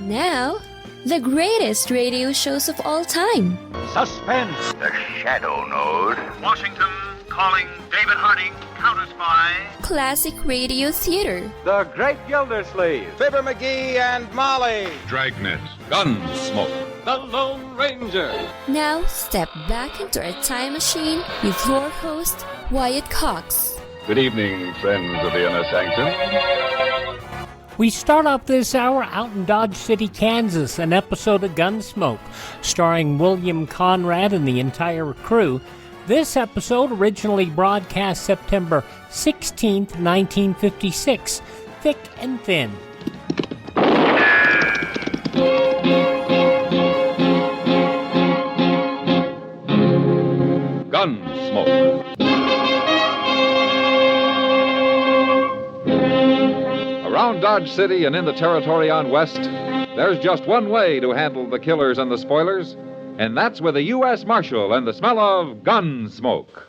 Now, the greatest radio shows of all time. Suspense. The Shadow Node. Washington calling David Harding, counter-spy. Classic radio theater. The Great Gildersleeve. Fibber McGee and Molly. Dragnet. Gunsmoke. The Lone Ranger. Now, step back into our time machine with your host, Wyatt Cox. Good evening, friends of the Inner Sanctum. We start off this hour out in Dodge City, Kansas, an episode of Gunsmoke, starring William Conrad and the entire crew. This episode originally broadcast September 16th, 1956, Thick and Thin. Gunsmoke. Around Dodge City and in the territory on West, there's just one way to handle the killers and the spoilers, and that's with a U.S. Marshal and the smell of Gunsmoke.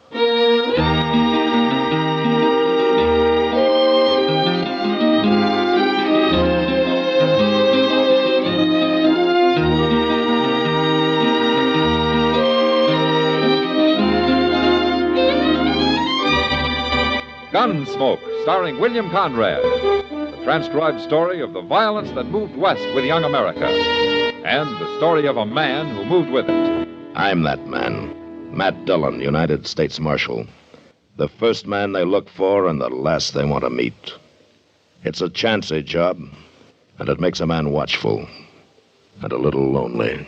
Gunsmoke, starring William Conrad. The transcribed story of the violence that moved west with young America. And the story of a man who moved with it. I'm that man. Matt Dillon, United States Marshal. The first man they look for and the last they want to meet. It's a chancy job, and it makes a man watchful and a little lonely.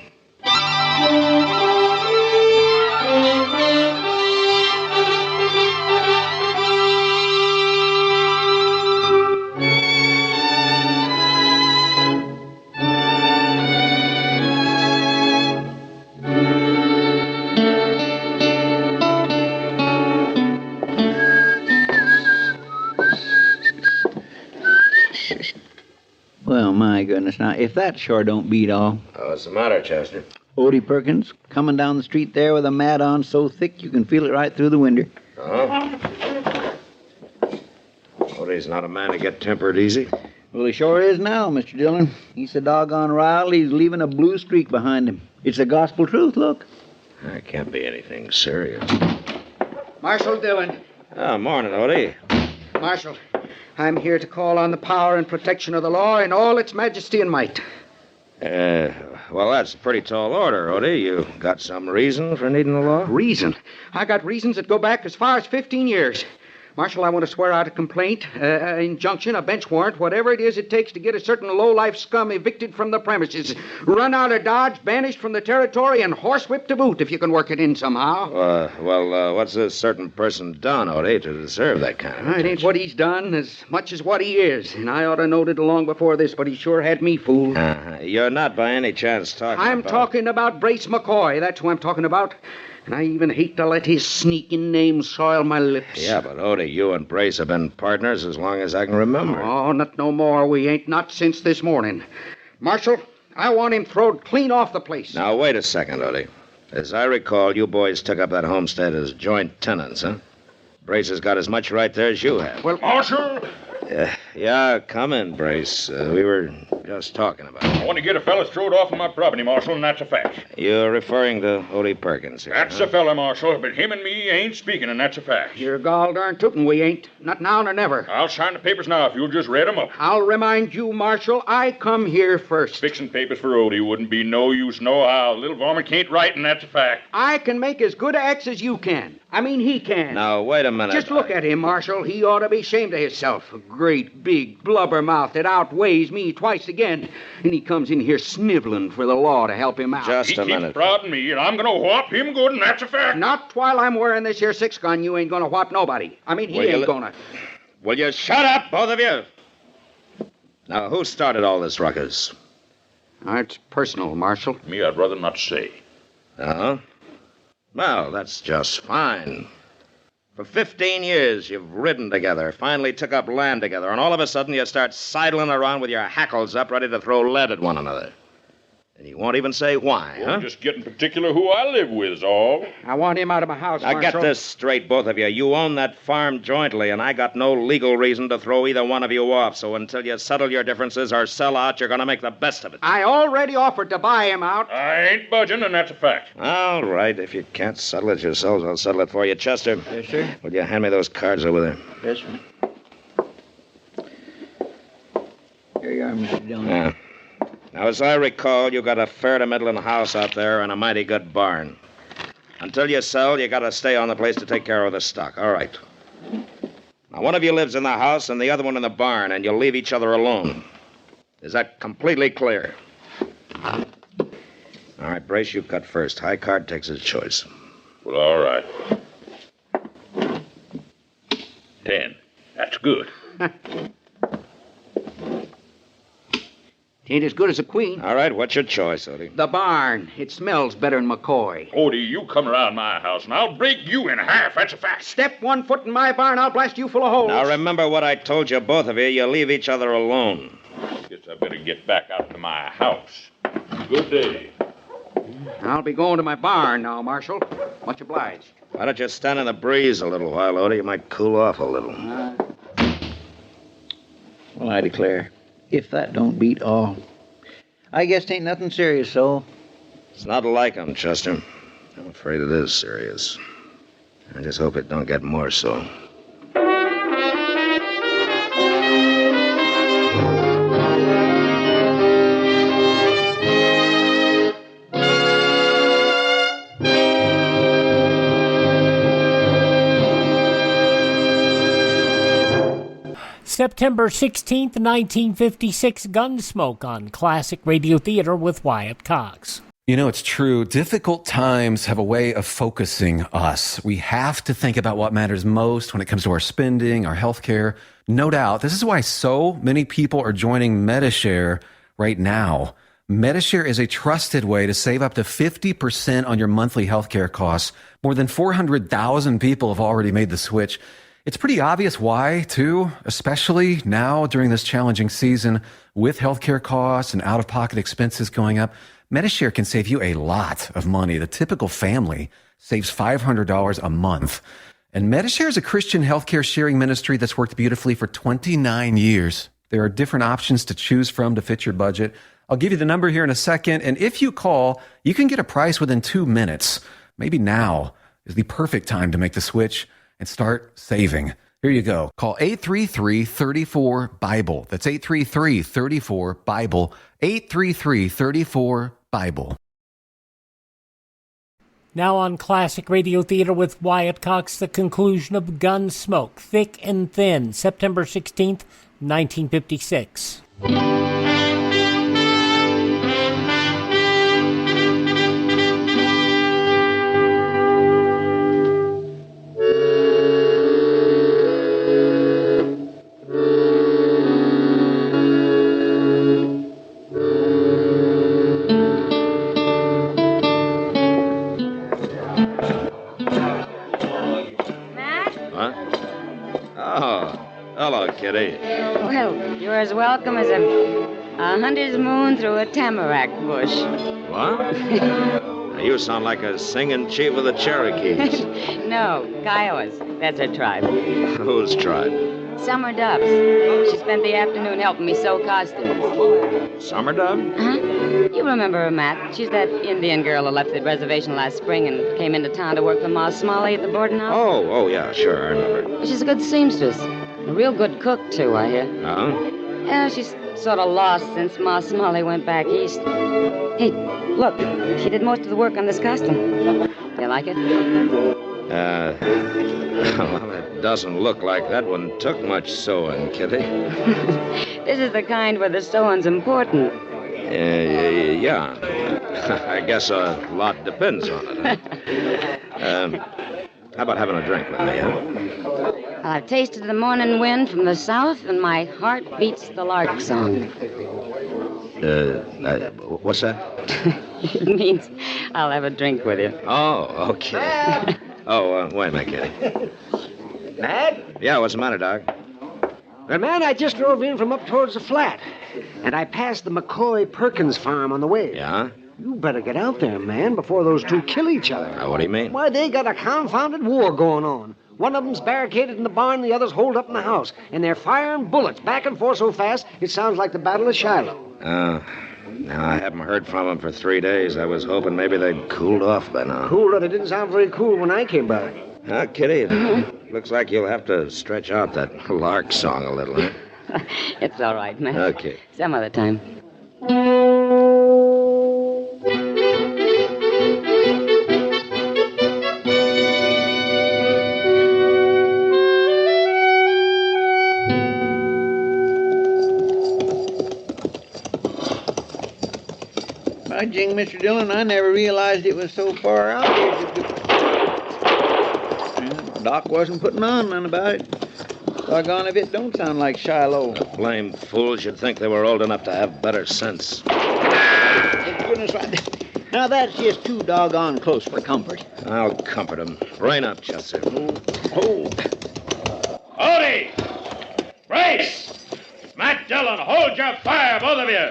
Well, my goodness, now, if that sure don't beat all. What's the matter, Chester? Odie Perkins, coming down the street there with a mat on so thick you can feel it right through the window. Oh? Odie's not a man to get tempered easy. Well, he sure is now, Mr. Dillon. He's so doggone riled, he's leaving a blue streak behind him. It's the gospel truth, look. That can't be anything serious. Marshal Dillon. Oh, morning, Odie. Marshal, I'm here to call on the power and protection of the law in all its majesty and might. Well, that's a pretty tall order, Odie. You got some reason for needing the law? Reason? I got reasons that go back as far as 15 years. Marshal, I want to swear out a complaint, injunction, a bench warrant, whatever it is it takes to get a certain low-life scum evicted from the premises, run out of Dodge, banished from the territory, and horsewhipped to boot if you can work it in somehow. What's this certain person done, Odie, to deserve that kind of attention? It ain't what he's done as much as what he is, and I ought to knowed it long before this, but he sure had me fooled. You're not by any chance talking I'm about... talking about Brace McCoy. That's who I'm talking about. And I even hate to let his sneaking name soil my lips. Yeah, but Odie, you and Brace have been partners as long as I can remember. Oh, not no more. We ain't not since this morning. Marshal, I want him throwed clean off the place. Now, wait a second, Odie. As I recall, you boys took up that homestead as joint tenants, huh? Brace has got as much right there as you have. Well, Marshal, Yeah, come in, Brace. We were just talking about it. I want to get a fella throwed off of my property, Marshal, and that's a fact. You're referring to Odie Perkins here, That's huh? a fella, Marshal, but him and me ain't speaking, and that's a fact. you're gall darn tootin' we ain't. Not now nor never. I'll sign the papers now if you'll just read 'em up. I'll remind you, Marshal, I come here first. Fixing papers for Odie wouldn't be no use nohow. Little varmint can't write, and that's a fact. I can make as good a X as you can. I mean, he can. Now, wait a minute. Just look at him, Marshal. He ought to be ashamed of himself. A great, big blubbermouth that outweighs me twice again. And he comes in here sniveling for the law to help him out. Just He a keeps minute. prodding me, and I'm going to whop him good, and that's a fact. Not while I'm wearing this here 6-gun. You ain't gonna whop nobody. I mean, he Will you ain't gonna. Will you shut up, both of you? Now, who started all this ruckus? It's personal, Marshal. Me, I'd rather not say. Uh-huh. Well, that's just fine. For 15 years, you've ridden together, finally took up land together, and all of a sudden you start sidling around with your hackles up, ready to throw lead at one another. And you won't even say why, Well, huh? just getting particular who I live with is all. I want him out of my house, Now, Marshal. get this straight, both of you. You own that farm jointly, and I got no legal reason to throw either one of you off. So until you settle your differences or sell out, you're going to make the best of it. I already offered to buy him out. I ain't budging, and that's a fact. All right. If you can't settle it yourselves, I'll settle it for you. Chester. Yes, sir. Will you hand me those cards over there? Yes, sir. Here you are, Mr. Dillon. Yeah. Now, as I recall, you got a fair to middling house out there and a mighty good barn. Until you sell, you got to stay on the place to take care of the stock. All right. Now, one of you lives in the house and the other one in the barn, and you'll leave each other alone. Is that completely clear? All right, Brace, you cut first. High card takes his choice. Well, all right. 10. That's good. Ain't as good as a queen. All right, what's your choice, Odie? The barn. It smells better than McCoy. Odie, you come around my house, and I'll break you in half. That's a fact. Step 1 foot in my barn, I'll blast you full of holes. Now, remember what I told you, both of you. You leave each other alone. Guess I better get back out to my house. Good day. I'll be going to my barn now, Marshal. Much obliged. Why don't you stand in the breeze a little while, Odie? You might cool off a little. Well, I declare, if that don't beat all. I guess 'tain't nothing serious, so. It's not like him, Chester. I'm afraid it is serious. I just hope it don't get more so. September 16th, 1956, Gunsmoke on Classic Radio Theater with Wyatt Cox. You know, it's true. Difficult times have a way of focusing us. We have to think about what matters most when it comes to our spending, our health care. No doubt. This is why so many people are joining Medishare right now. Medishare is a trusted way to save up to 50% on your monthly health care costs. More than 400,000 people have already made the switch. It's pretty obvious why, too, especially now during this challenging season with healthcare costs and out-of-pocket expenses going up. Medishare can save you a lot of money. The typical family saves $500 a month. And Medishare is a Christian healthcare sharing ministry that's worked beautifully for 29 years. There are different options to choose from to fit your budget. I'll give you the number here in a second, and if you call, you can get a price within 2 minutes. Maybe now is the perfect time to make the switch and start saving. Here you go. Call 833-34-BIBLE. That's 833-34-BIBLE. 833-34-BIBLE. Now on Classic Radio Theater with Wyatt Cox, the conclusion of Gunsmoke, Thick and Thin, September 16th, 1956. Kitty. Well, you're as welcome as a hunter's moon through a tamarack bush. What? Now, you sound like a singing chief of the Cherokees. No, Kiowas. That's her tribe. Whose tribe? Summer Doves. She spent the afternoon helping me sew costumes. Summer Dove? Huh? You remember her, Matt. She's that Indian girl who left the reservation last spring and came into town to work for Ma Smalley at the boarding house. Oh, yeah, sure, I remember. She's a good seamstress. A real good cook, too, I hear. Oh? Yeah, she's sort of lost since Ma Smalley went back east. Hey, look. She did most of the work on this costume. Do you like it? Well, it doesn't look like that one took much sewing, Kitty. This is the kind where the sewing's important. Yeah. I guess a lot depends on it. Huh? How about having a drink with me, huh? I've tasted the morning wind from the south, and my heart beats the lark song. What's that? It means I'll have a drink with you. Oh, okay. Wait a minute, Kitty. Matt? Yeah, what's the matter, Doc? Well, man, I just drove in from up towards the flat, and I passed the McCoy Perkins farm on the way. Yeah? You better get out there, man, before those two kill each other. What do you mean? Why, they got a confounded war going on. One of them's barricaded in the barn, the other's holed up in the house. And they're firing bullets back and forth so fast, it sounds like the Battle of Shiloh. Now, I haven't heard from them for 3 days. I was hoping maybe they'd cooled off by now. Cool, but it didn't sound very cool when I came by. Kitty, it looks like you'll have to stretch out that lark song a little, huh? It's all right, man. Okay. Some other time. By jing, Mr. Dillon, I never realized it was so far out here. Doc wasn't putting on none about it. Doggone if it don't sound like Shiloh. The blame fools, you'd think they were old enough to have better sense. Thank goodness, now that's just too doggone close for comfort. I'll comfort him. Brain up, Chester. Odie! Brace! Matt Dillon, hold your fire, both of you!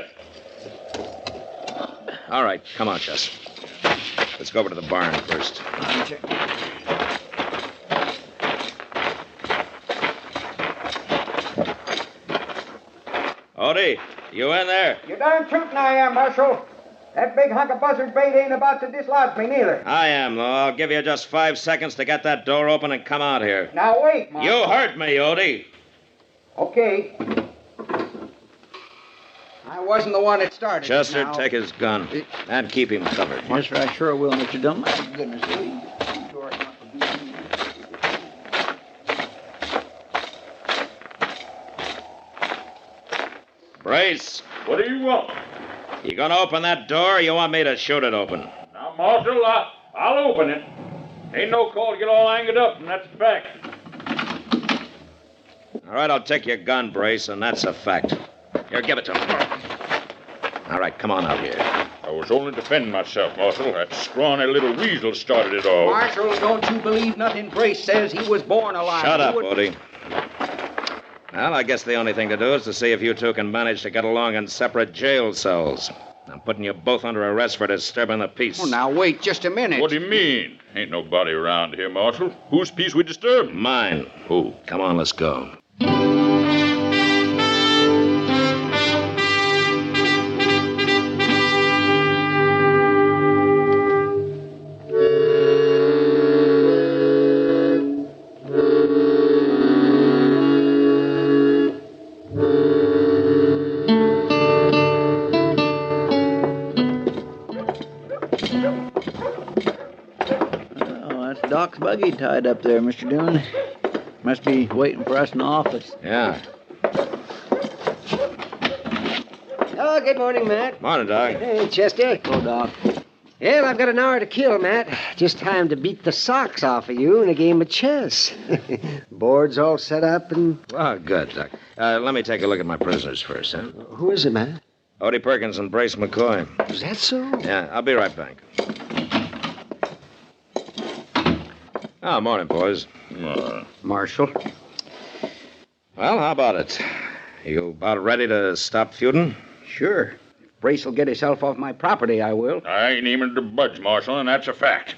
All right, come on, Chester. Let's go over to the barn first. Odie, you in there? You darn tootin' I am, Marshal. That big hunk of buzzard bait ain't about to dislodge me, neither. I am, though. I'll give you just 5 seconds to get that door open and come out here. Now, wait, Marshal. You heard me, Odie. Okay. I wasn't the one that started. Chester, now. take his gun and keep him covered. Yes, sir, I sure will, Mr. Dillon. My goodness. Brace. What do you want? You gonna open that door, or you want me to shoot it open? Now, Marshal, I'll open it. Ain't no call to get all angered up, and that's a fact. All right, I'll take your gun, Brace, and that's a fact. Here, give it to me. All right, come on out here. I was only defending myself, Marshal. That scrawny little weasel started it all. Marshal, don't you believe nothing Brace says? He was born alive. Shut up, Odie. Well, I guess the only thing to do is to see if you two can manage to get along in separate jail cells. I'm putting you both under arrest for disturbing the peace. Oh, now, wait just a minute. What do you mean? Ain't nobody around here, Marshal. Whose peace we disturb? Mine. Who? Come on, let's go. Doc's buggy tied up there, Mr. Dillon. Must be waiting for us in the office. Yeah. Oh, good morning, Matt. Morning, Doc. Hey, Chester. Hello, Doc. Well, I've got an hour to kill, Matt. Just time to beat the socks off of you in a game of chess. Board's all set up and... Oh, good, Doc. Let me take a look at my prisoners first, huh? Who is it, Matt? Odie Perkins and Brace McCoy. Is that so? Yeah, I'll be right back. Oh, morning, boys. Marshal. Well, how about it? You about ready to stop feuding? Sure. If Brace will get himself off my property, I will. I ain't even to budge, Marshal, and that's a fact.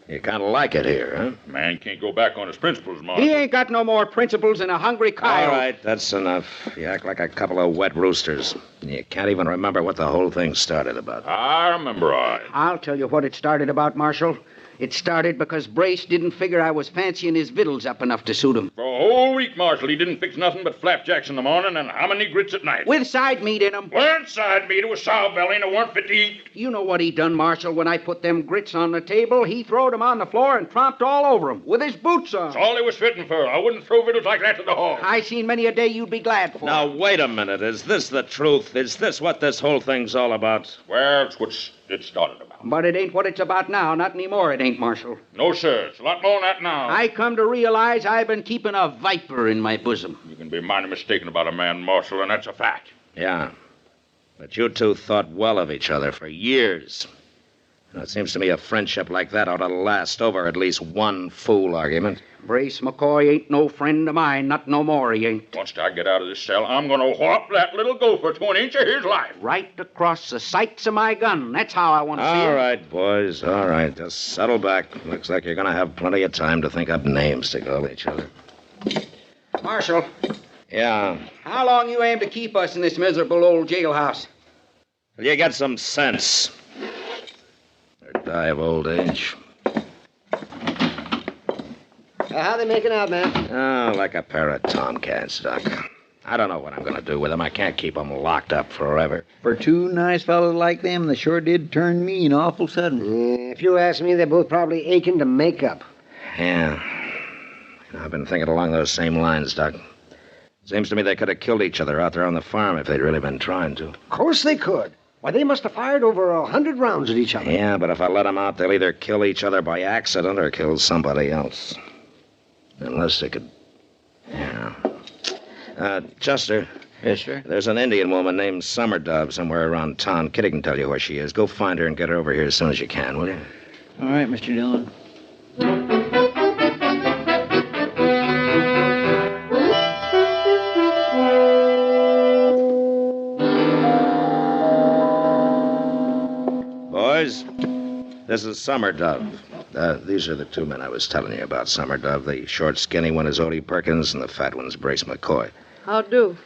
You kind of like it here, huh? Man can't go back on his principles, Marshal. He ain't got no more principles than a hungry coyote. All right, that's enough. You act like a couple of wet roosters. You can't even remember what the whole thing started about. I remember, I'll tell you what it started about, Marshal. It started because Brace didn't figure I was fancying his victuals up enough to suit him. For a whole week, Marshal, he didn't fix nothing but flapjacks in the morning and hominy grits at night. With side meat in 'em. Weren't side meat, it was sow belly and it weren't fit to eat. You know what he done, Marshal, when I put them grits on the table? He throwed 'em on the floor and tromped all over 'em with his boots on. That's all he was fitting for. I wouldn't throw victuals like that to the hog. I seen many a day you'd be glad for. Now, wait a minute. Is this the truth? Is this what this whole thing's all about? Well, it's what it started about. But it ain't what it's about now. Not anymore, it ain't, Marshal. No, sir. It's a lot more than that now. I come to realize I've been keeping a viper in my bosom. You can be mighty mistaken about a man, Marshal, and that's a fact. Yeah. But you two thought well of each other for years. It seems to me a friendship like that ought to last over at least one fool argument. Brace McCoy ain't no friend of mine, not no more he ain't. Once I get out of this cell, I'm going to whop that little gopher to an inch of his life. Right across the sights of my gun. That's how I want to see it. All right, boys, all right. Just settle back. Looks like you're going to have plenty of time to think up names to call each other. Marshal, Yeah. how long you aim to keep us in this miserable old jailhouse? Will you get some sense? Or die of old age. How they making out, man? Oh, like a pair of tomcats, Doc. I don't know what I'm going to do with them. I can't keep them locked up forever. For two nice fellows like them, they sure did turn mean awful sudden. If you ask me, they're both probably aching to make up. Yeah. I've been thinking along those same lines, Doc. Seems to me they could have killed each other out there on the farm if they'd really been trying to. Of course they could. Why, they must have fired over 100 rounds at each other. Yeah, but if I let them out, they'll either kill each other by accident or kill somebody else. Unless they could... Yeah. Chester. Yes, sir? There's an Indian woman named Summer Dove somewhere around town. Kitty can tell you where she is. Go find her and get her over here as soon as you can, will you? All right, Mr. Dillon. Boys, this is Summer Dove. These are the two men I was telling you about, Summer Dove. The short, skinny one is Odie Perkins, and the fat one's Brace McCoy. How do?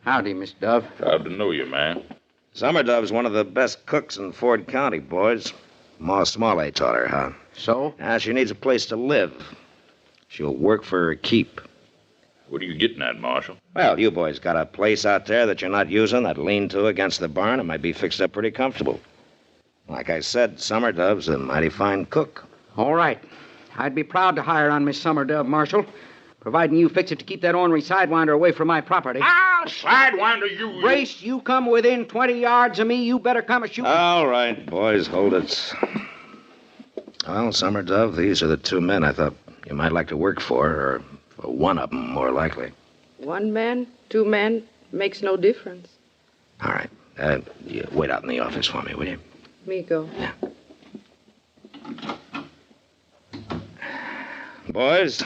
Howdy, Miss Dove. Proud to know you, man. Summer Dove's one of the best cooks in Ford County, boys. Ma Smalley taught her how. So? She needs a place to live. She'll work for her keep. What are you getting at, Marshal? Well, you boys got a place out there that you're not using, that lean-to against the barn. It might be fixed up pretty comfortable. Like I said, Summer Dove's a mighty fine cook. All right. I'd be proud to hire on Miss Summer Dove, Marshal, providing you fix it to keep that ornery sidewinder away from my property. I'll sidewinder you. Brace, you come within 20 yards of me, you better come a-shooting. All right, boys, hold it. Well, Summer Dove, these are the two men I thought you might like to work for, or for one of them, more likely. One man, two men, makes no difference. All right. You wait out in the office for me, will you? Me go. Yeah. Boys,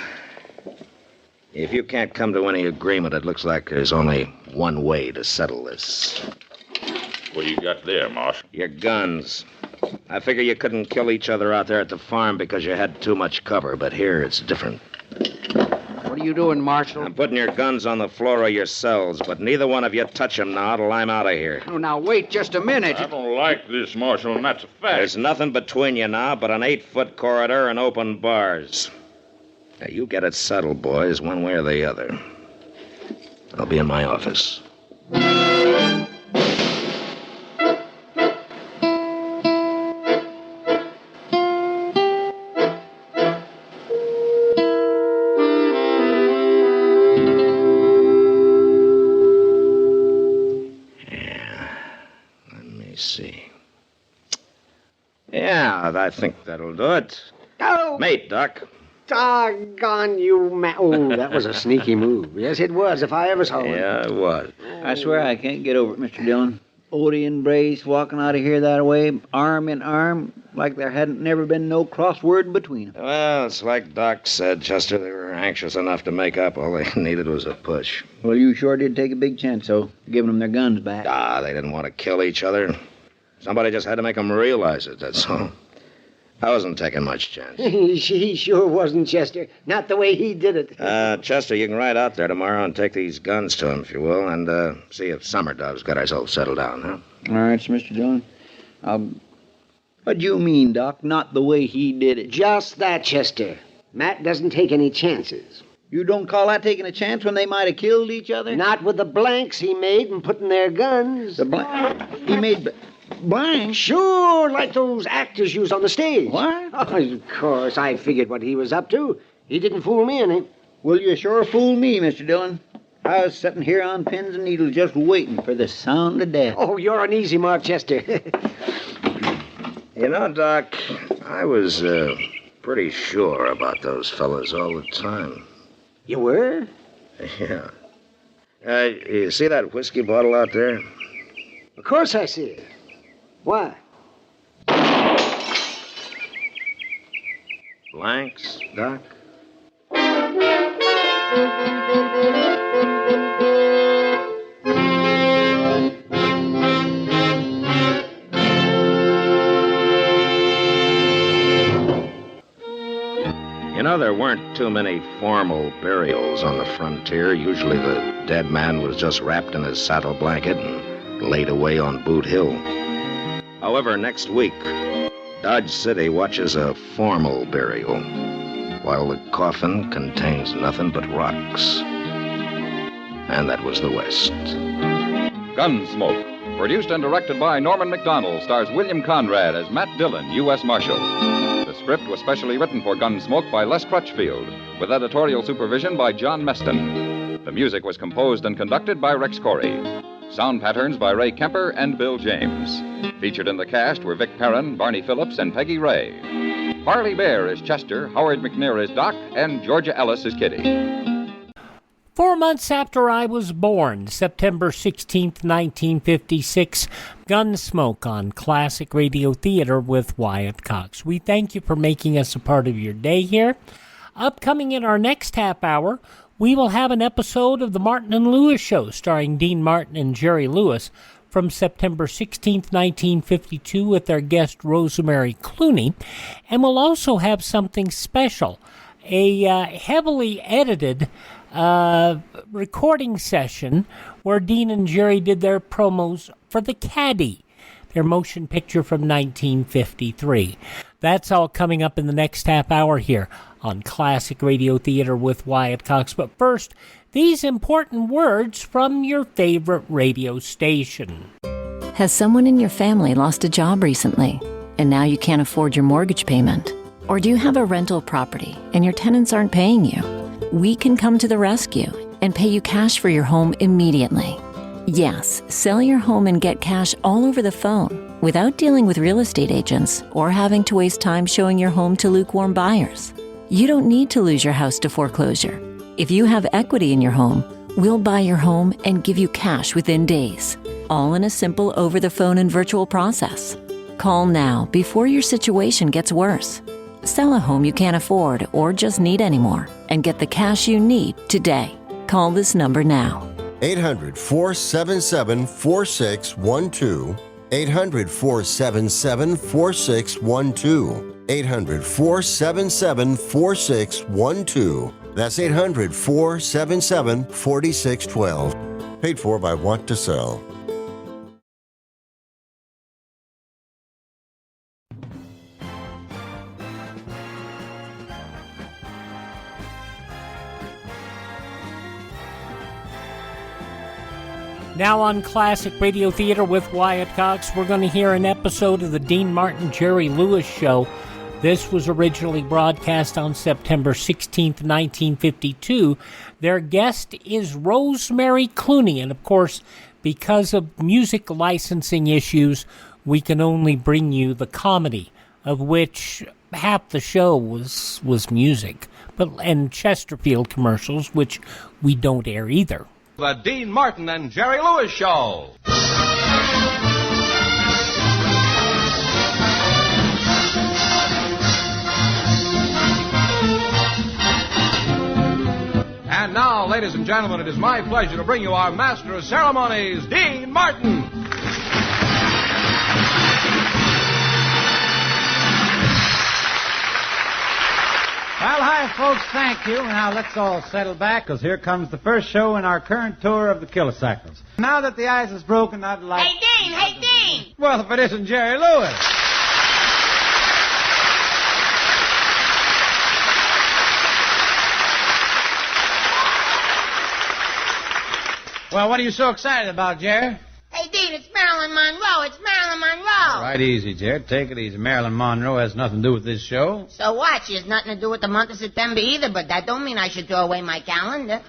if you can't come to any agreement, it looks like there's only one way to settle this. What do you got there, Marshal? Your guns. I figure you couldn't kill each other out there at the farm because you had too much cover, but here it's different. What are you doing, Marshal? I'm putting your guns on the floor of your cells, but neither one of you touch them now till I'm out of here. Oh, now, wait just a minute. I don't like this, Marshal, and that's a fact. There's nothing between you now but an 8-foot corridor and open bars. Now, you get it settled, boys, one way or the other. I'll be in my office. Yeah, I think that'll do it. Oh! Mate, Doc. Doggone you, man. Oh, that was a sneaky move. Yes, it was, if I ever saw one. Yeah, it was. I swear I can't get over it, Mr. Dillon. Odie and Brace walking out of here that way, arm in arm, like there hadn't never been no crossword between them. Well, it's like Doc said, Chester. They were anxious enough to make up. All they needed was a push. Well, you sure did take a big chance, though, giving them their guns back. They didn't want to kill each other. Somebody just had to make them realize it, that's all. I wasn't taking much chance. He sure wasn't, Chester. Not the way he did it. Chester, you can ride out there tomorrow and take these guns to him, if you will, and see if Summer Dove's got herself settled down, huh? All right, so Mr. Dillon. What do you mean, Doc? Not the way he did it. Just that, Chester. Matt doesn't take any chances. You don't call that taking a chance when they might have killed each other? Not with the blanks he made and putting their guns. The blanks? He made... blanks? Sure, like those actors use on the stage. What? Oh, of course, I figured what he was up to. He didn't fool me any. Well, you sure fooled me, Mr. Dillon. I was sitting here on pins and needles just waiting for the sound of death. Oh, you're an easy mark, Chester. You know, Doc, I was pretty sure about those fellas all the time. You were? Yeah. You see that whiskey bottle out there? Of course I see it. Why? Blanks, Doc? You know, there weren't too many formal burials on the frontier. Usually the dead man was just wrapped in his saddle blanket and laid away on Boot Hill. However, next week, Dodge City watches a formal burial, while the coffin contains nothing but rocks. And that was the West. Gunsmoke, produced and directed by Norman Macdonald, stars William Conrad as Matt Dillon, U.S. Marshal. The script was specially written for Gunsmoke by Les Crutchfield, with editorial supervision by John Meston. The music was composed and conducted by Rex Corey. Sound patterns by Ray Kemper and Bill James. Featured in the cast were Vic Perrin, Barney Phillips, and Peggy Ray. Harley Bear is Chester, Howard McNear is Doc, and Georgia Ellis is Kitty. 4 months after I was born, September 16th, 1956, Gunsmoke on Classic Radio Theater with Wyatt Cox. We thank you for making us a part of your day here. Upcoming in our next half hour, we will have an episode of The Martin and Lewis Show starring Dean Martin and Jerry Lewis from September 16th, 1952 with our guest Rosemary Clooney. And we'll also have something special, a heavily edited recording session where Dean and Jerry did their promos for The Caddy, their motion picture from 1953. That's all coming up in the next half hour here on Classic Radio Theater with Wyatt Cox. But first, these important words from your favorite radio station. Has someone in your family lost a job recently, and now you can't afford your mortgage payment? Or do you have a rental property and your tenants aren't paying you? We can come to the rescue and pay you cash for your home immediately. Yes, sell your home and get cash all over the phone without dealing with real estate agents or having to waste time showing your home to lukewarm buyers. You don't need to lose your house to foreclosure. If you have equity in your home, we'll buy your home and give you cash within days, all in a simple over-the-phone and virtual process. Call now before your situation gets worse. Sell a home you can't afford or just need anymore and get the cash you need today. Call this number now. 800-477-4612. 800-477-4612. 800-477-4612. That's 800-477-4612. Paid for by Want to Sell. Now on Classic Radio Theater with Wyatt Cox, we're going to hear an episode of the Dean Martin Jerry Lewis Show. This was originally broadcast on September 16th, 1952. Their guest is Rosemary Clooney, and of course, because of music licensing issues, we can only bring you the comedy, of which half the show was music, and Chesterfield commercials, which we don't air either. The Dean Martin and Jerry Lewis Show. And now, ladies and gentlemen, it is my pleasure to bring you our master of ceremonies, Dean Martin. Well, hi, folks. Thank you. Now, let's all settle back, because here comes the first show in our current tour of the Kilocycles. Now that the ice is broken, I'd like... Hey, Dean! Hey, Dean! Well, if it isn't Jerry Lewis. Well, what are you so excited about, Jerry? Hey, Dean, it's Marilyn Monroe. It's Marilyn Monroe. Right easy, Jared. Take it easy. Marilyn Monroe has nothing to do with this show. So what? She has nothing to do with the month of September either, but that don't mean I should throw away my calendar.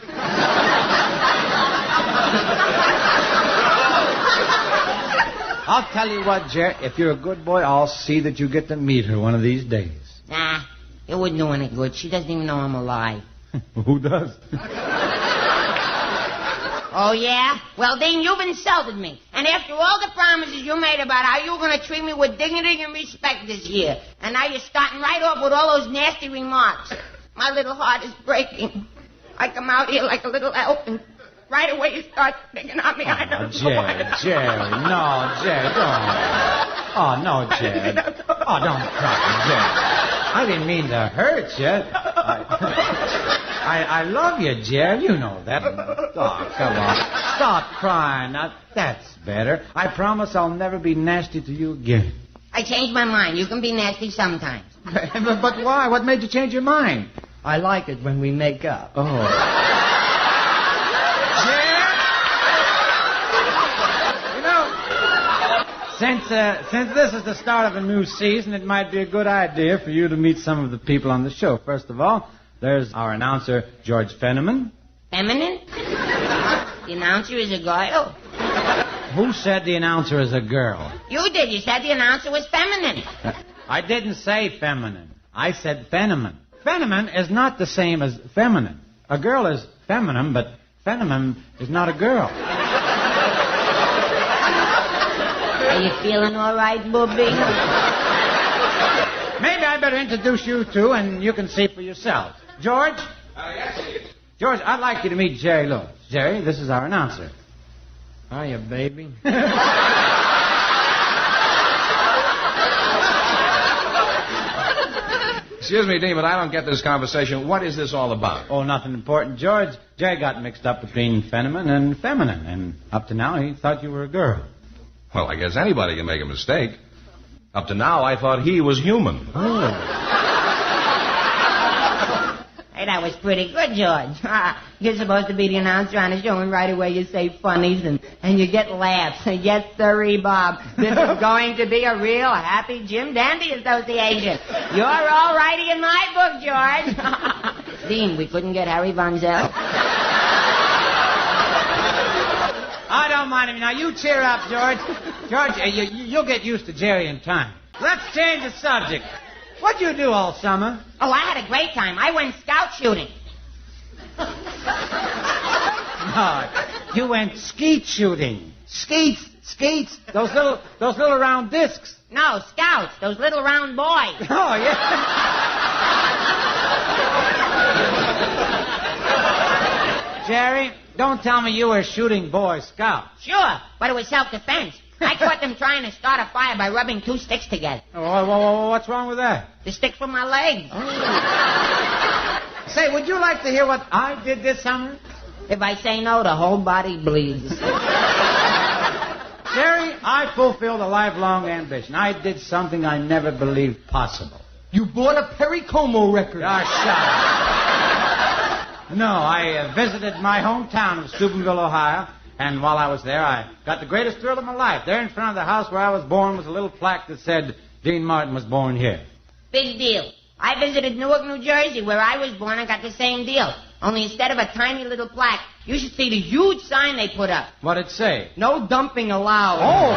I'll tell you what, Jared. If you're a good boy, I'll see that you get to meet her one of these days. Nah, it wouldn't do any good. She doesn't even know I'm alive. Who does? Oh, yeah? Well, Dean, you've insulted me. And after all the promises you made about how you were going to treat me with dignity and respect this year, and now you're starting right off with all those nasty remarks. My little heart is breaking. I come out here like a little elf, and right away you start picking on me. I don't know why. Jerry, no, Jerry, don't. Oh, no, Jerry. Oh, don't cry, Jerry. I didn't mean to hurt you. I love you, Jerry. You know that. Oh, come on. Stop crying. Now, that's better. I promise I'll never be nasty to you again. I changed my mind. You can be nasty sometimes. But why? What made you change your mind? I like it when we make up. Oh. Since this is the start of a new season, it might be a good idea for you to meet some of the people on the show. First of all, there's our announcer, George Fenneman. Feminine? The announcer is a girl? Who said the announcer is a girl? You did. You said the announcer was feminine. I didn't say feminine. I said feminine. Feminine is not the same as feminine. A girl is feminine, but feminine is not a girl. Are you feeling all right, Booby? Maybe I better introduce you two, and you can see for yourself. George? Yes, Chief. George, I'd like you to meet Jerry Lewis. Jerry, this is our announcer. Hiya, baby. Excuse me, Dean, but I don't get this conversation. What is this all about? Oh, nothing important, George. Jerry got mixed up between Fenneman and feminine, and up to now he thought you were a girl. Well, I guess anybody can make a mistake. Up to now, I thought he was human. Oh. Hey, that was pretty good, George. You're supposed to be the announcer on a show, and right away you say funnies, and you get laughs. Yes, sirree, Bob. This is going to be a real happy Jim Dandy Association. You're all righty in my book, George. Dean, we couldn't get Harry Von Zell. I don't mind him. Now, you cheer up, George. George, you'll get used to Jerry in time. Let's change the subject. What'd you do all summer? Oh, I had a great time. I went scout shooting. No, you went skeet shooting. Skeets. Those little round discs. No, scouts. Those little round boys. Oh, yeah. Jerry, don't tell me you were shooting Boy Scouts. Sure, but it was self-defense. I caught them trying to start a fire by rubbing two sticks together. Oh, what's wrong with that? The sticks were my legs. Oh. Say, would you like to hear what I did this summer? If I say no, the whole body bleeds. Jerry, I fulfilled a lifelong ambition. I did something I never believed possible. You bought a Perry Como record. Ah, shut up. No, I visited my hometown of Steubenville, Ohio, and while I was there, I got the greatest thrill of my life. There in front of the house where I was born was a little plaque that said, Dean Martin was born here. Big deal. I visited Newark, New Jersey, where I was born. I got the same deal. Only instead of a tiny little plaque, you should see the huge sign they put up. What'd it say? No dumping allowed. Oh!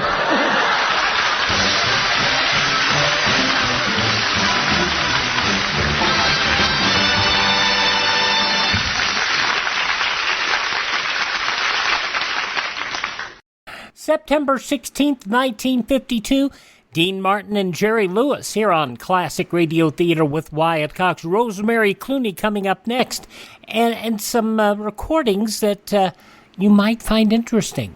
September 16th, 1952, Dean Martin and Jerry Lewis here on Classic Radio Theater with Wyatt Cox. Rosemary Clooney coming up next, and some recordings that you might find interesting.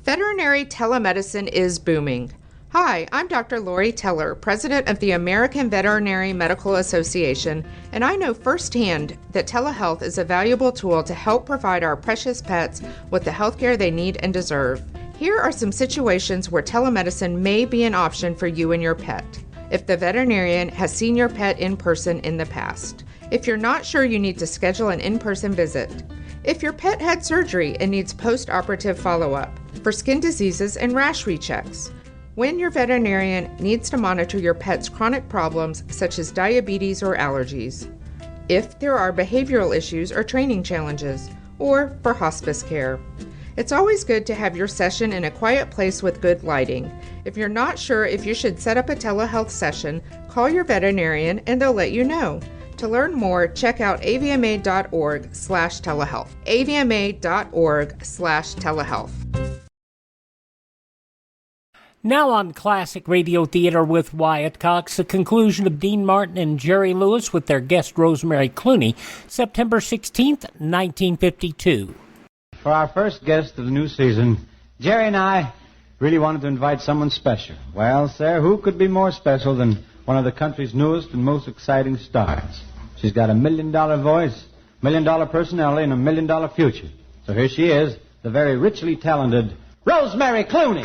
Veterinary telemedicine is booming. Hi, I'm Dr. Lori Teller, president of the American Veterinary Medical Association, and I know firsthand that telehealth is a valuable tool to help provide our precious pets with the health care they need and deserve. Here are some situations where telemedicine may be an option for you and your pet. If the veterinarian has seen your pet in person in the past. If you're not sure you need to schedule an in-person visit. If your pet had surgery and needs post-operative follow-up. For skin diseases and rash rechecks. When your veterinarian needs to monitor your pet's chronic problems such as diabetes or allergies. If there are behavioral issues or training challenges. Or for hospice care. It's always good to have your session in a quiet place with good lighting. If you're not sure if you should set up a telehealth session, call your veterinarian and they'll let you know. To learn more, check out avma.org/telehealth. avma.org/telehealth. Now on Classic Radio Theater with Wyatt Cox, the conclusion of Dean Martin and Jerry Lewis with their guest Rosemary Clooney, September 16th, 1952. For our first guest of the new season, Jerry and I really wanted to invite someone special. Well, sir, who could be more special than one of the country's newest and most exciting stars? She's got $1 million voice, $1 million personality, and $1 million future. So here she is, the very richly talented Rosemary Clooney.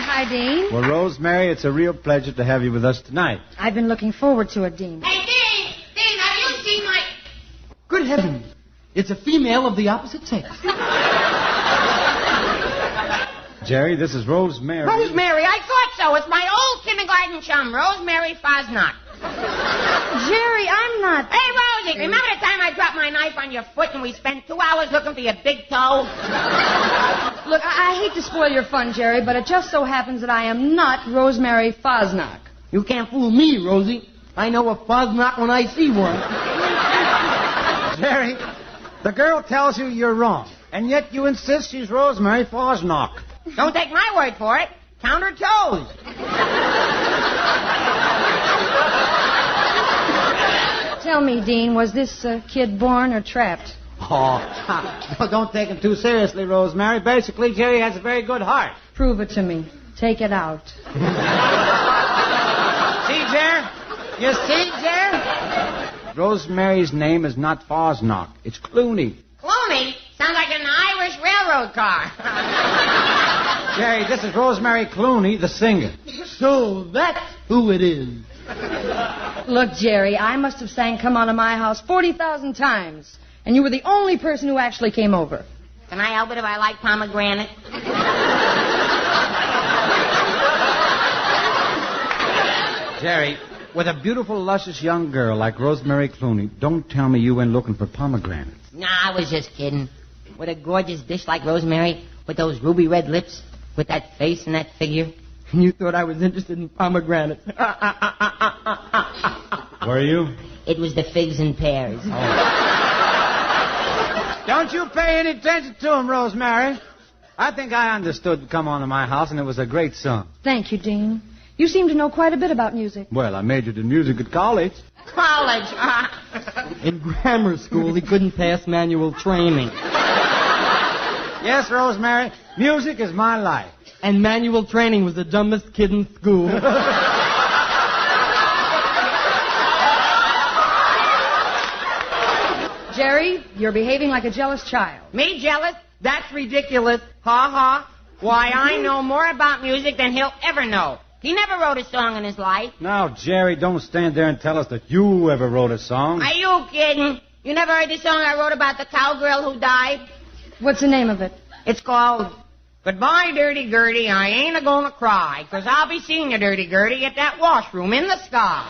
Hi, Dean. Well, Rosemary, it's a real pleasure to have you with us tonight. I've been looking forward to it, Dean. Hey, Dean! Dean, have you seen my... Good heavens. It's a female of the opposite sex. Jerry, this is Rosemary. Rosemary, I thought so. It's my old kindergarten chum, Rosemary Fosnock. Jerry, I'm not... Hey, Rosie, remember the time I dropped my knife on your foot and we spent 2 hours looking for your big toe? Look, I hate to spoil your fun, Jerry, but it just so happens that I am not Rosemary Fosnock. You can't fool me, Rosie. I know a Fosnock when I see one. Jerry, the girl tells you you're wrong, and yet you insist she's Rosemary Fosnock. Don't take my word for it. Count her toes. Tell me, Dean, was this kid born or trapped? Oh, don't take him too seriously, Rosemary. Basically, Jerry has a very good heart. Prove it to me. Take it out. See, Jer? You see, Jer? Rosemary's name is not Fosnock. It's Clooney. Clooney? Sounds like an Irish railroad car. Jerry, this is Rosemary Clooney, the singer. So that's who it is. Look, Jerry, I must have sang Come On to My House 40,000 times. And you were the only person who actually came over. Can I help it if I like pomegranate? Jerry, with a beautiful, luscious young girl like Rosemary Clooney, don't tell me you went looking for pomegranates. Nah, I was just kidding. With a gorgeous dish like Rosemary, with those ruby red lips, with that face and that figure. And you thought I was interested in pomegranates. Were you? It was the figs and pears. Don't you pay any attention to him, Rosemary. I think I understood Come On to My House, and it was a great song. Thank you, Dean. You seem to know quite a bit about music. Well, I majored in music at college. College? In grammar school, he couldn't pass manual training. Yes, Rosemary, music is my life. And manual training was the dumbest kid in school. Jerry, you're behaving like a jealous child. Me jealous? That's ridiculous. Ha ha. Why, I know more about music than he'll ever know. He never wrote a song in his life. Now, Jerry, don't stand there and tell us that you ever wrote a song. Are you kidding? You never heard the song I wrote about the cowgirl who died? What's the name of it? It's called Goodbye, Dirty Gertie, I ain't a-gonna cry, 'cause I'll be seeing you, Dirty Gertie, at that washroom in the sky.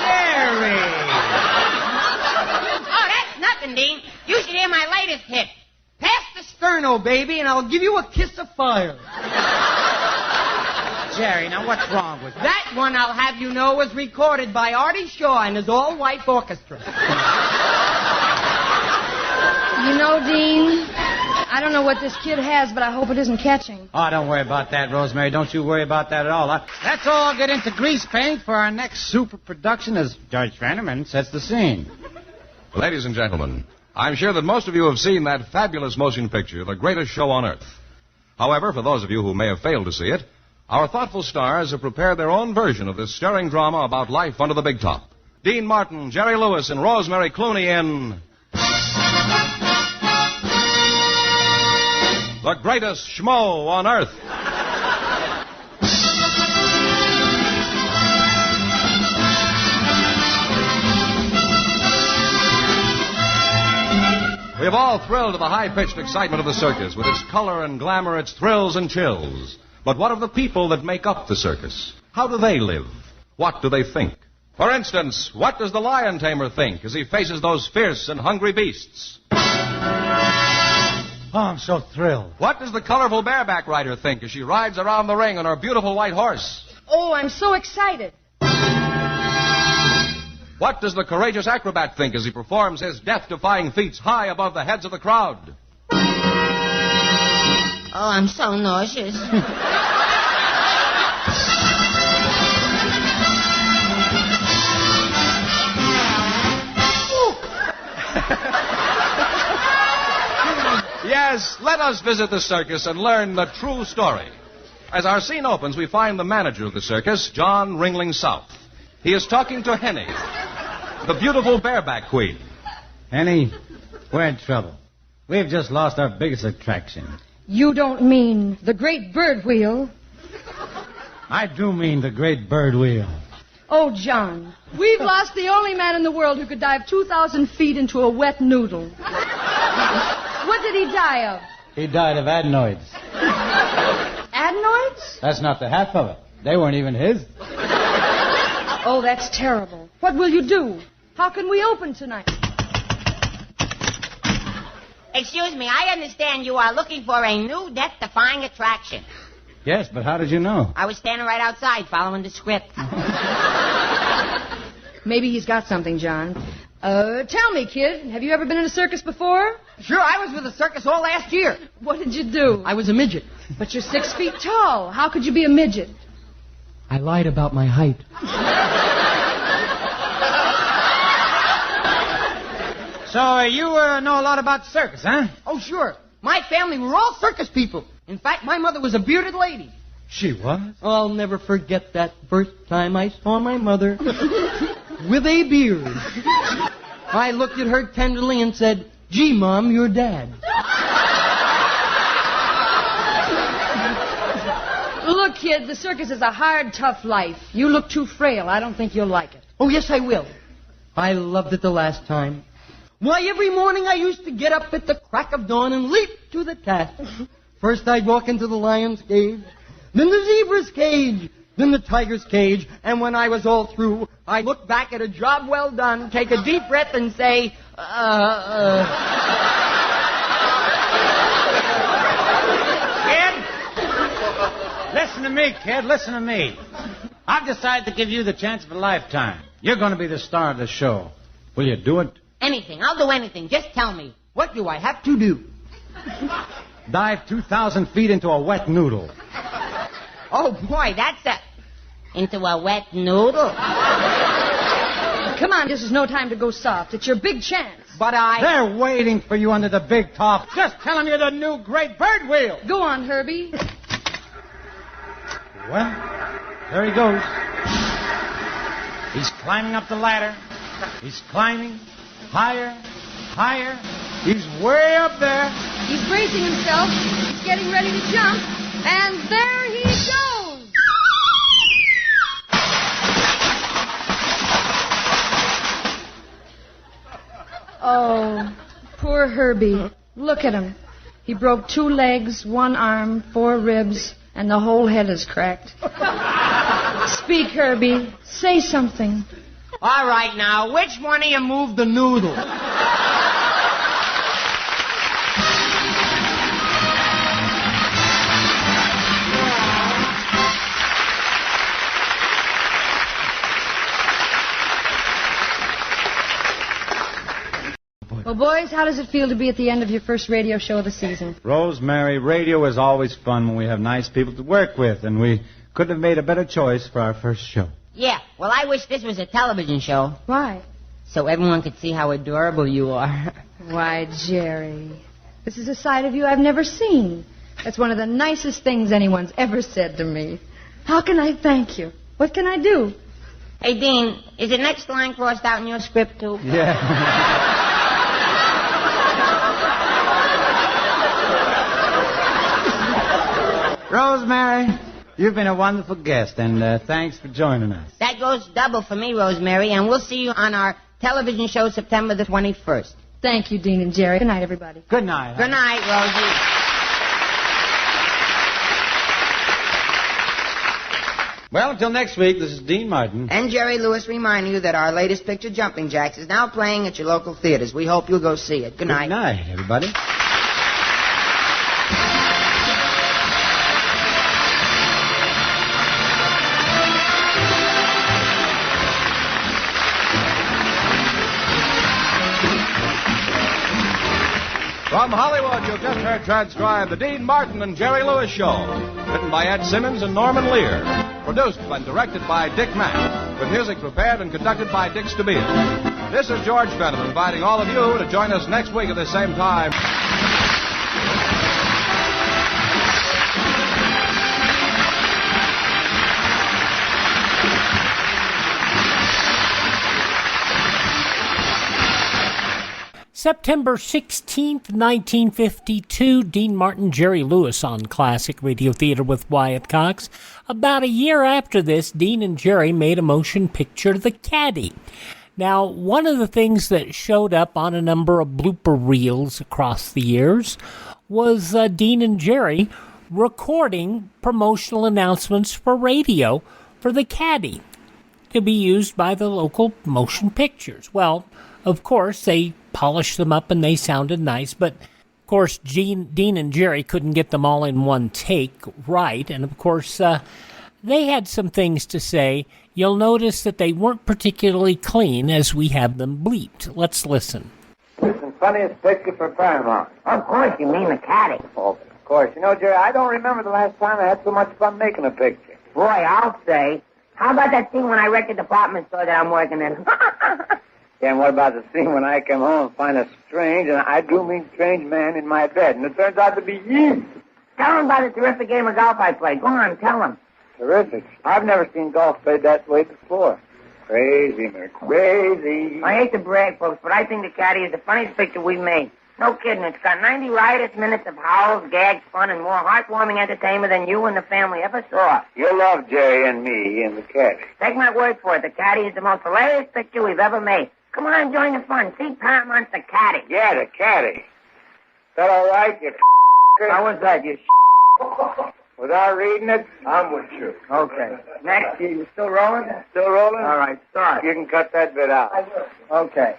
Jerry! Oh, that's nothing, Dean. You should hear my latest hit. Pass the sterno, baby, and I'll give you a kiss of fire. Jerry, now what's wrong with that? That one, I'll have you know, was recorded by Artie Shaw and his all-white orchestra. You know, Dean, I don't know what this kid has, but I hope it isn't catching. Oh, don't worry about that, Rosemary. Don't you worry about that at all. Let's all get into grease paint for our next super production as Judge Fenneman sets the scene. Ladies and gentlemen, I'm sure that most of you have seen that fabulous motion picture, The Greatest Show on Earth. However, for those of you who may have failed to see it, our thoughtful stars have prepared their own version of this stirring drama about life under the big top. Dean Martin, Jerry Lewis, and Rosemary Clooney in The Greatest Schmo on Earth. We have all thrilled to the high-pitched excitement of the circus, with its color and glamour, its thrills and chills. But what of the people that make up the circus? How do they live? What do they think? For instance, what does the lion tamer think as he faces those fierce and hungry beasts? Oh, I'm so thrilled. What does the colorful bareback rider think as she rides around the ring on her beautiful white horse? Oh, I'm so excited. What does the courageous acrobat think as he performs his death-defying feats high above the heads of the crowd? Oh, I'm so nauseous. Yes, let us visit the circus and learn the true story. As our scene opens, we find the manager of the circus, John Ringling South. He is talking to Henny, the beautiful bareback queen. Henny, we're in trouble. We've just lost our biggest attraction. You don't mean the great bird wheel. I do mean the great bird wheel. Oh, John, we've lost the only man in the world who could dive 2,000 feet into a wet noodle. What did he die of? He died of adenoids. Adenoids? That's not the half of it. They weren't even his. Oh, that's terrible. What will you do? How can we open tonight? Excuse me, I understand you are looking for a new death-defying attraction. Yes, but how did you know? I was standing right outside following the script. Maybe he's got something, John. Tell me, kid, have you ever been in a circus before? Sure, I was with a circus all last year. What did you do? I was a midget. But you're 6 feet tall. How could you be a midget? I lied about my height. So you know a lot about circus, huh? Oh, sure. My family were all circus people. In fact, my mother was a bearded lady. She was? I'll never forget that first time I saw my mother with a beard. I looked at her tenderly and said, "Gee, Mom, you're Dad." Look, kid, the circus is a hard, tough life. You look too frail. I don't think you'll like it. Oh, yes, I will. I loved it the last time. Why, every morning I used to get up at the crack of dawn and leap to the task. First I'd walk into the lion's cage, then the zebra's cage, then the tiger's cage, and when I was all through, I'd look back at a job well done, take a deep breath, and say, Kid? Listen to me, kid. Listen to me. I've decided to give you the chance of a lifetime. You're going to be the star of the show. Will you do it? Anything. I'll do anything. Just tell me. What do I have to do? Dive 2,000 feet into a wet noodle. Oh, boy, that's into a wet noodle. Come on, this is no time to go soft. It's your big chance. But They're waiting for you under the big top. Just tell them you're the new great bird wheel. Go on, Herbie. Well, there he goes. He's climbing up the ladder. He's climbing higher, higher. He's way up there. He's bracing himself. He's getting ready to jump. And there he goes. Oh, poor Herbie. Look at him. He broke 2 legs, 1 arm, 4 ribs, and the whole head is cracked. Speak, Herbie. Say something. all right now, which one of you moved the noodle? Well, boys, how does it feel to be at the end of your first radio show of the season? Rosemary, radio is always fun when we have nice people to work with, and we couldn't have made a better choice for our first show. Yeah, well, I wish this was a television show. Why? So everyone could see how adorable you are. Why, Jerry, this is a side of you I've never seen. That's one of the nicest things anyone's ever said to me. How can I thank you? What can I do? Hey, Dean, is the next line crossed out in your script, too? Yeah. Rosemary, you've been a wonderful guest, and thanks for joining us. That goes double for me, Rosemary, and we'll see you on our television show September the 21st. Thank you, Dean and Jerry. Good night, everybody. Good night. Good night, Rosie. Well, until next week, this is Dean Martin. And Jerry Lewis reminding you that our latest picture, Jumping Jacks, is now playing at your local theaters. We hope you'll go see it. Good night. Good night, everybody. From Hollywood, you've just heard transcribed the Dean Martin and Jerry Lewis Show. Written by Ed Simmons and Norman Lear. Produced and directed by Dick Mack. With music prepared and conducted by Dick Stabile. This is George Fenneman inviting all of you to join us next week at the same time. September 16th, 1952, Dean Martin, Jerry Lewis on Classic Radio Theater with Wyatt Cox. About a year after this, Dean and Jerry made a motion picture, The Caddy. Now, one of the things that showed up on a number of blooper reels across the years was Dean and Jerry recording promotional announcements for radio for The Caddy to be used by the local motion pictures. Well, of course, they polished them up and they sounded nice, but of course Dean and Jerry couldn't get them all in one take right, and of course they had some things to say. You'll notice that they weren't particularly clean as we have them bleeped. Let's listen. It's the funniest picture for Paramount. Of course, you mean The Caddy. Oh, of course. You know, Jerry, I don't remember the last time I had so much fun making a picture. Boy, I'll say. How about that scene when I wrecked the department store that I'm working in? Yeah, and what about the scene when I come home and find a strange, and I do mean strange man in my bed, and it turns out to be you? Tell him about the terrific game of golf I played. Go on, tell him. Terrific. I've never seen golf played that way before. Crazy, man, crazy. I hate to brag, folks, but I think The Caddy is the funniest picture we've made. No kidding. It's got 90 riotous minutes of howls, gags, fun, and more heartwarming entertainment than you and the family ever saw. You'll love Jerry and me and The Caddy. Take my word for it. The Caddy is the most hilarious picture we've ever made. Come on, join the fun. See Paramount's The Caddy. Yeah, The Caddy. Is that all right, you How was that, you Without reading it, I'm with you. Okay. Next, you still rolling? Still rolling? All right, start. You can cut that bit out. Okay.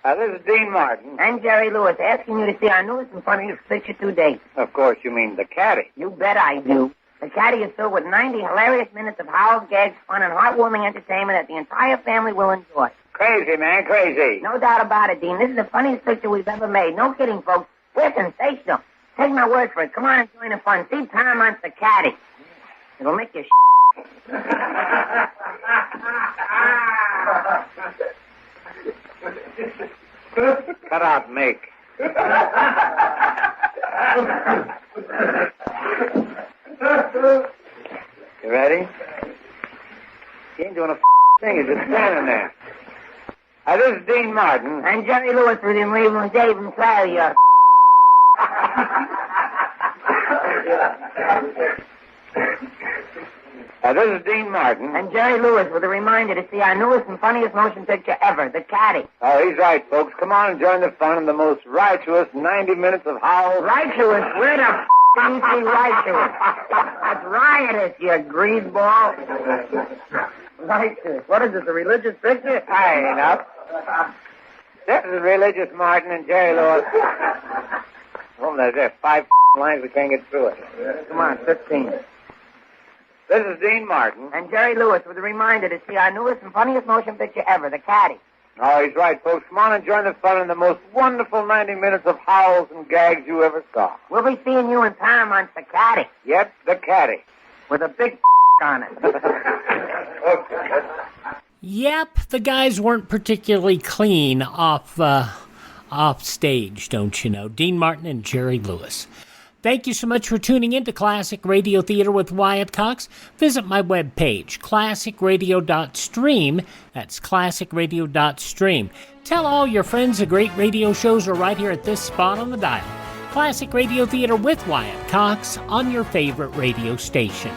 This is Dean Martin. And Jerry Lewis asking you to see our newest and funniest picture to date. Of course, you mean The Caddy. You bet I do. The Caddy is filled with 90 hilarious minutes of howls, gags, fun, and heartwarming entertainment that the entire family will enjoy. Crazy, man, crazy. No doubt about it, Dean. This is the funniest picture we've ever made. No kidding, folks. We're sensational. Take my word for it. Come on and join the fun. See Paramount's The Caddy. It'll make you Cut out make. You ready? You ain't doing a thing. You're just standing there. This is Dean Martin. And Jerry Lewis with him leaving Dave and Sally. This is Dean Martin. And Jerry Lewis with a reminder to see our newest and funniest motion picture ever, The Caddy. Oh, he's right, folks. Come on and join the fun in the most righteous 90 minutes of howls. Righteous? Where the do you see righteous? That's riotous, you greaseball. Righteous. What is this, a religious picture? I ain't up. This is religious Martin and Jerry Lewis. Oh, there's 5 lines we can't get through it. Come on, 15. This is Dean Martin. And Jerry Lewis with a reminder to see our newest and funniest motion picture ever, The Caddy. Oh, he's right, folks. Come on and join the fun in the most wonderful 90 minutes of howls and gags you ever saw. We'll be seeing you in Paramount's The Caddy. Yep, The Caddy. With a big on it. Yep, the guys weren't particularly clean off stage, don't you know? Dean Martin and Jerry Lewis. Thank you so much for tuning in to Classic Radio Theater with Wyatt Cox. Visit my webpage, classicradio.stream. That's classicradio.stream. Tell all your friends the great radio shows are right here at this spot on the dial. Classic Radio Theater with Wyatt Cox on your favorite radio station.